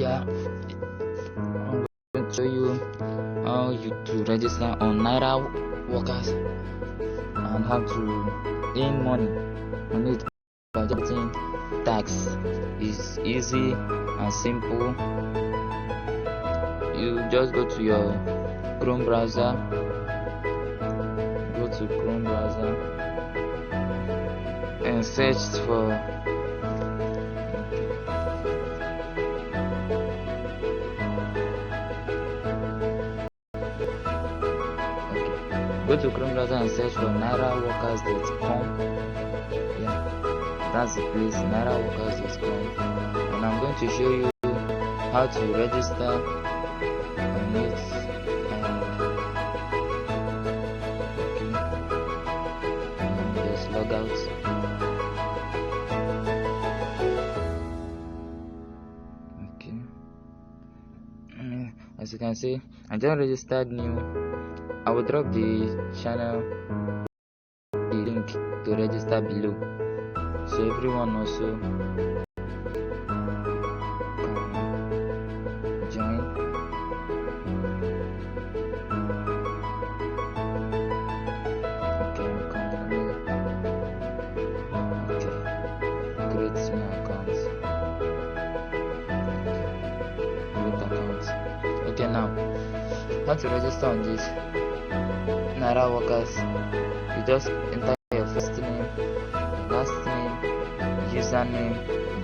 Yeah, I'm going to show you how to register on Naira Workers and how to earn money on it by getting tax. It's easy and simple. You just go to your Chrome browser, and search for go to Chrome browser and search for nairaworkers.com. Yeah, that's the place, nairaworkers.com, and I'm going to show you how to register on it. Just log out. Okay. As you can see, I just registered new. I will drop the channel link to register below, so everyone also can join. Okay, create new account. Okay, now how to register on this Naira Workers? You just enter your first name, last name, username,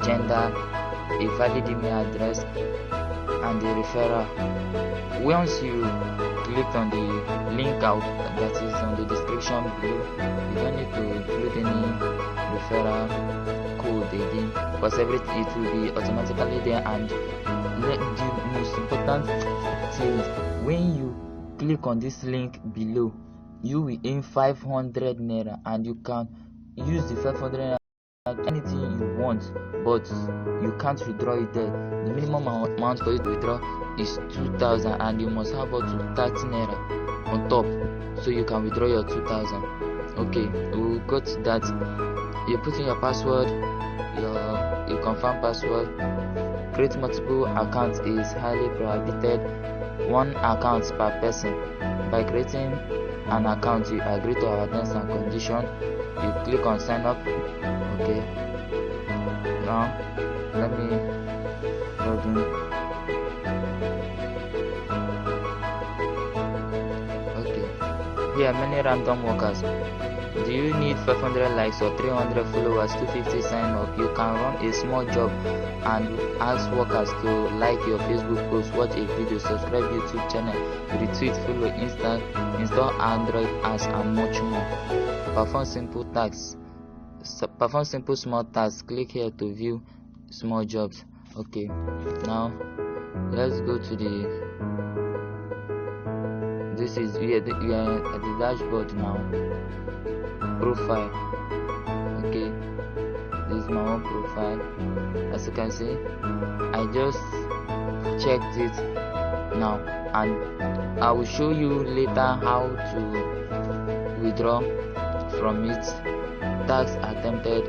gender, a valid email address, and the referral. Once you click on the link out that is on the description below, you don't need to include any referral code again, because everything it will be automatically there. And the most important thing is, when you click on this link below, you will earn 500 naira, and you can use the 500 naira anything you want, but you can't withdraw it there. The minimum amount for you to withdraw is 2,000, and you must have up to 30 naira on top, so you can withdraw your 2,000. Okay, we'll go to that. You put in your password, your confirm password. Create multiple accounts is highly prohibited. One account per person. By creating an account, you agree to our terms and conditions. You click on sign up. Okay, now let me log in. Okay, here are many random workers. Do you need 500 likes or 300 followers, 250 sign up? You can run a small job and ask workers to like your Facebook post, watch a video, subscribe YouTube channel, retweet, follow, install Android apps, and much more. Perform simple small tasks. Click here to view small jobs. Okay, now let's go to this is we are at the dashboard now. Profile. Okay, this is my own profile. As you can see, I just checked it now, and I will show you later how to withdraw from it. Tax attempted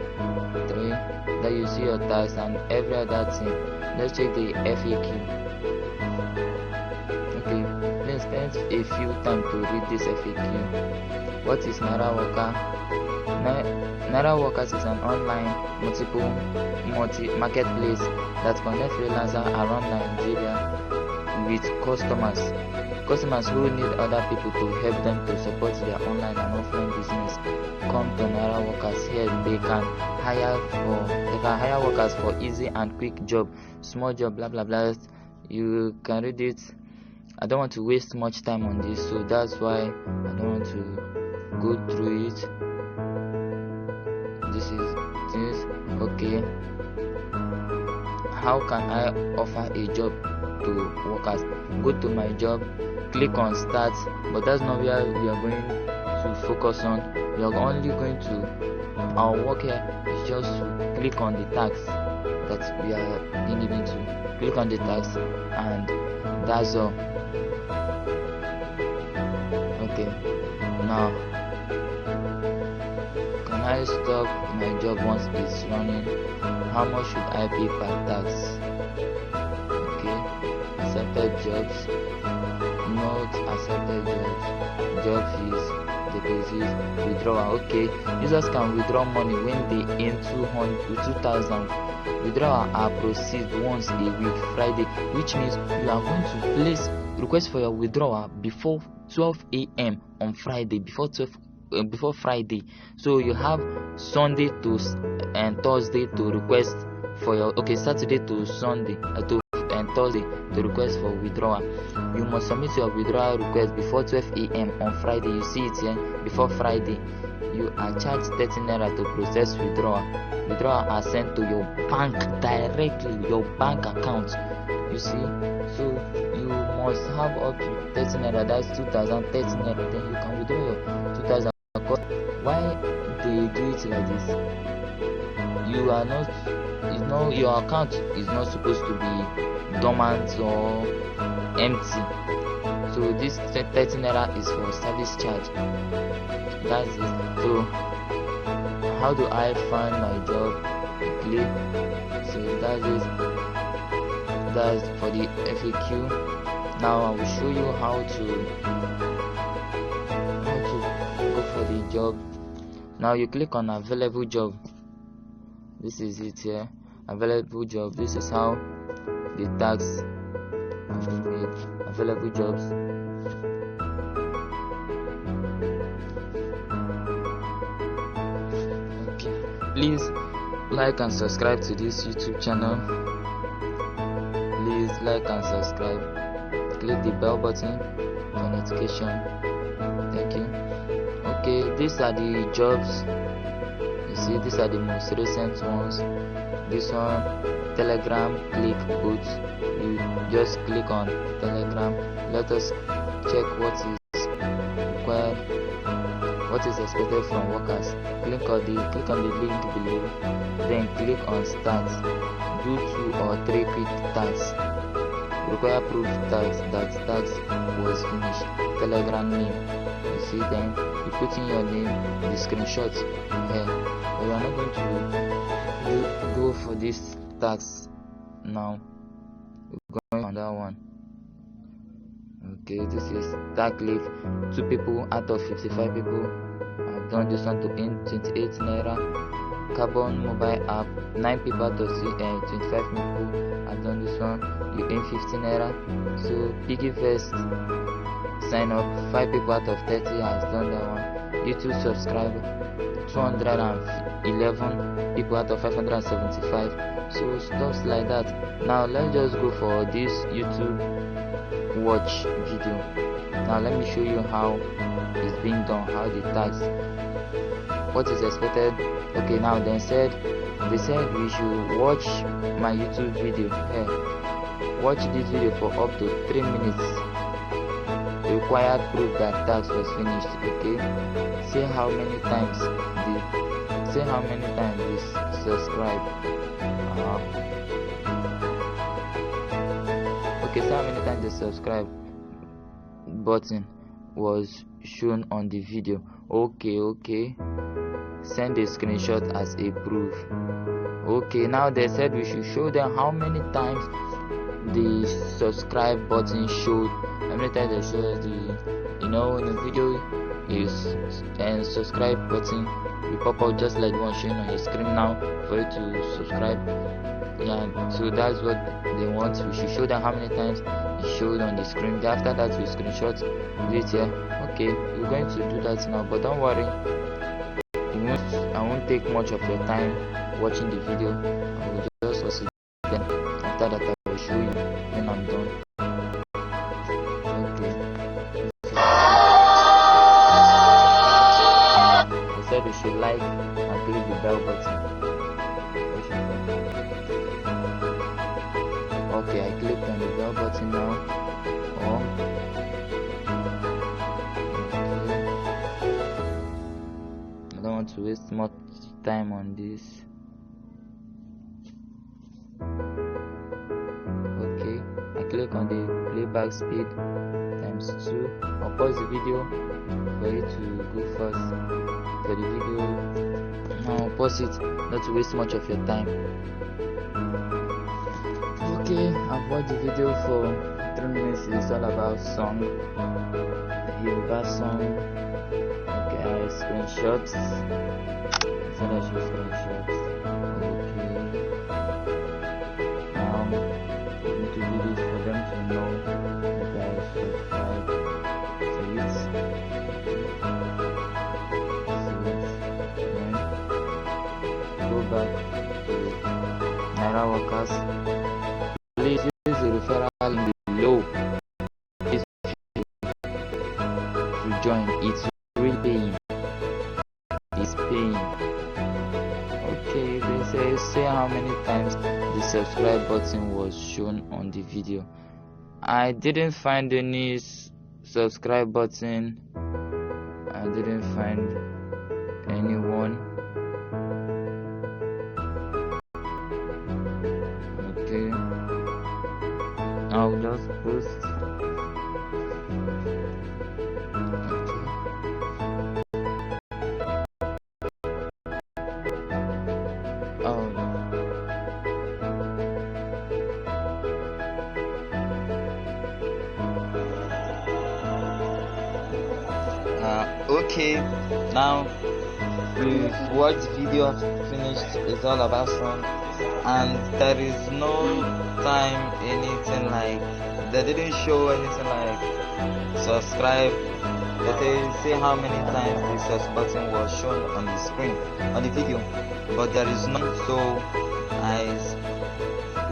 3, that you see your tax and every other thing. Let's check the FAQ. Okay, let's spend a few time to read this FAQ. What is Naira Worker? Naira Workers is an online multi-marketplace that connects freelancers around Nigeria with customers who need other people to help them to support their online and offline business. Come to Naira Workers. Here they can hire workers for easy and quick job, small job, blah blah blah. You can read it. I don't want to waste much time on this, so that's why I don't want to go through it. This is this. Okay, how can I offer a job to workers? Go to my job, click on start, but that's not where we are going to focus on. We are only going to our work here is just to click on the tax that we are being given to. Click on the tax, and that's all. Okay, now can I stop my job once it's running? How much should I pay per tax? Okay, accepted jobs, not accepted jobs, job fees, deposit, withdrawal. Okay, users can withdraw money when they earn 2,000. Withdrawal are processed once a week, Friday, which means you are going to place request for your withdrawal before 12 a.m. on Friday, before Friday. So you have Sunday to and Thursday to request for your Saturday to Sunday and Thursday to request for withdrawal. You must submit your withdrawal request before 12 a.m. on Friday. You see it here, before Friday. You are charged 30 naira to process withdrawal. Withdrawal are sent to your bank directly, your bank account. You see, so you must have up to 30 naira. That's 2,030 naira. Then you can withdraw your 2,000. Why they do it like this? You are not, your account is not supposed to be dormant or empty. So this 30 naira is for service charge. That's it. So how do I find my job? Click. So that's it. That's for the FAQ. Now I will show you how to go for the job. Now you click on available job. This is it here. Available job. This is how the tags are made. Available jobs. Okay. Please like and subscribe to this YouTube channel. Please like and subscribe. Click the bell button for notification. Thank you. Okay, these are the jobs. You see, these are the most recent ones. This one, Telegram, click both. You just click on Telegram. Let us check what is required, what is expected from workers. Click on the link below. Then click on Start. Do 2 or 3 quick tasks. Require proof tags that tags was finished. Telegram name. You see, then you put in your name, the screenshot here. But we are not going to go for this tags now. We're going on that one. Okay, this is tag leave. 2 people out of 55 people. I've done this one to earn 28 naira. Carbon mobile app, 9 people out of 25 people. I've done this one. You earn 15 naira. So Piggyvest, sign up, 5 people out of 30 has done that one. YouTube subscriber, 211 people out of 575. So stuff like that. Now let's just go for this YouTube watch video. Now let me show you how it's being done, how the tags, what is expected. Okay, now they said we should watch my YouTube video here. Watch this video for up to 3 minutes. Required proof that task was finished. Okay, see how many times this subscribe. Okay, see how many times the subscribe button was shown on the video. Okay, send a screenshot as a proof. Okay, now they said we should show them how many times the subscribe button showed. How many times they showed in the video is and subscribe button will pop out just like the one showing on your screen now for you to subscribe. Yeah, so that's what they want. We should show them how many times it showed on the screen. After that, we screenshot it here. Okay, we're going to do that now, but don't worry, I won't take much of your time watching the video. I will just proceed. Then after that, I will show you when I'm done. Okay. I said we should like and click the bell button. Okay, I clicked on the bell button now. I don't want to waste much time on this. Okay, I click on the playback speed ×2. I'll pause the video for you to go first for the video. Now I'll pause it not to waste much of your time. Okay, I've watched the video for 3 minutes is all about song, Yoruba song. Okay, I screenshots. So I show screenshots. Okay. Now I need to do this for them to know that I subscribe to it. Then go back to Naira Workers. Please use the referral link below if you join. It's really paying. It's paying. Okay, they say how many times the subscribe button was shown on the video. I didn't find any subscribe button. I didn't find anyone. Okay, I'll just post. Okay, now we've watched the video finished. It's all about song, and there is no time anything like they didn't show anything like subscribe. They say how many times the subscribe button was shown on the screen on the video, but there is none. So I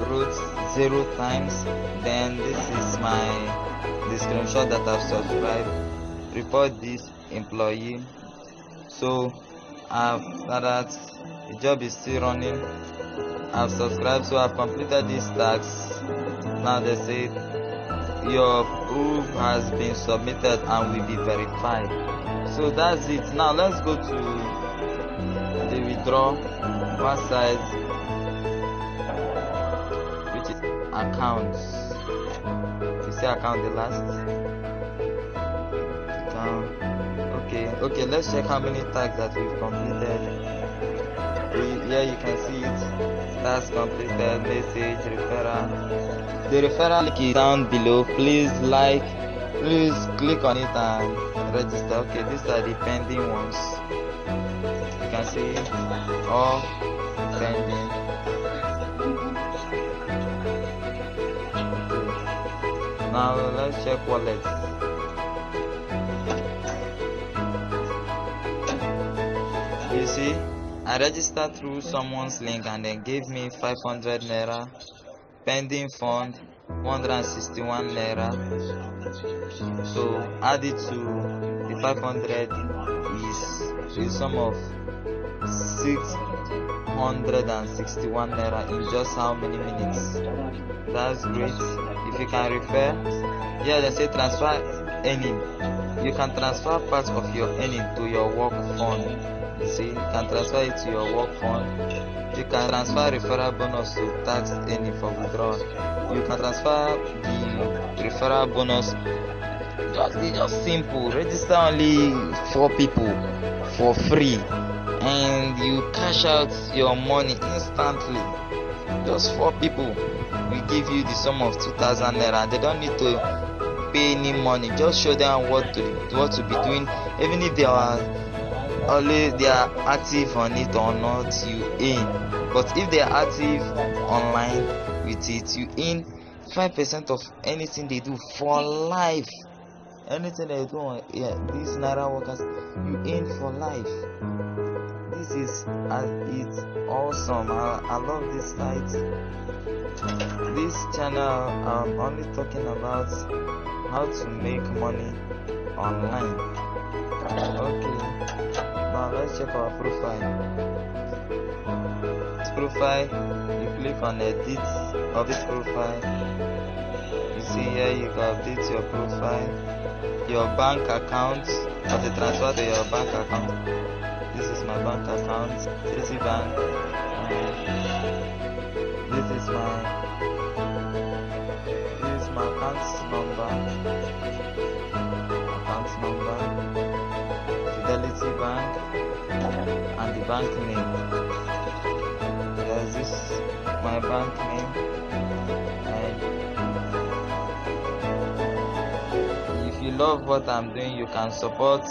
wrote 0 times. Then this is the screenshot that I've subscribed. Report this employee. So after that, the job is still running. I've subscribed, so I've completed these tasks. Now they say your proof has been submitted and will be verified. So that's it. Now let's go to the withdraw one side, which is accounts. You see account the last. Okay, let's check how many tags that we've completed. Here you can see it. Task completed, message, referral. The referral link is down below. Please click on it and register. Okay, these are the pending ones. You can see all pending. Okay. Now let's check wallets. You see, I registered through someone's link and they gave me 500 naira. Pending fund 161 naira. So added to the 500 is the sum of 661 naira in just how many minutes? That's great. If you can refer, yeah, they say transfer earning. You can transfer part of your earning to your work fund. You see, you can transfer it to your work fund. You can transfer referral bonus to tax earning for withdrawal. You can transfer the referral bonus. Just simple. Register only 4 people for free, and you cash out your money instantly. Just 4 people will give you the sum of 2,000 naira. They don't need to pay any money. Just show them what to be doing. Even if they are active on it or not, you earn. But if they are active online with it, you earn 5% of anything they do for life. Anything they do on these Naira Workers, you earn for life. This is it's awesome. I love this site. This channel, I'm only talking about how to make money online. Okay, now let's check our profile. This profile, you click on edit of this profile. You see here you can update your profile, your bank account, or the transfer to your bank account. This is my bank account, Citibank. This is my account number, Fidelity Bank, and the bank name. This is my bank name, and love what I'm doing, you can support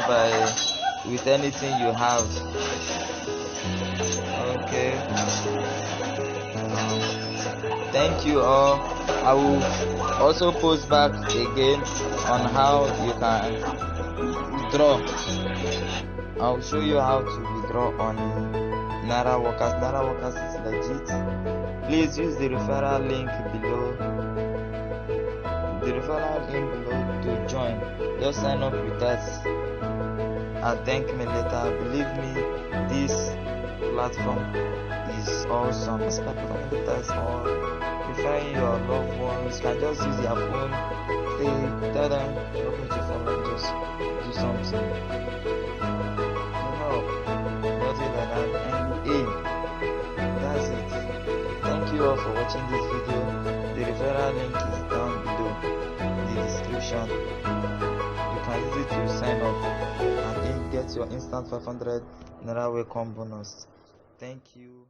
by with anything you have. Okay. Thank you all. I will also post back again on how you can withdraw. I'll show you how to withdraw on Naira Workers. Naira Workers is legit. Please use the referral link below. The referral link below to join. Just sign up with that and thank me later. Believe me, this platform is awesome. Spectators or referring your loved ones can just use their phone. Tell them, drop me to follow, just do something. Nothing like that. And that's it. Thank you all for watching this video. The referral link is down below in the description. You can use it to sign up and get your instant 500 Naira welcome bonus. Thank you.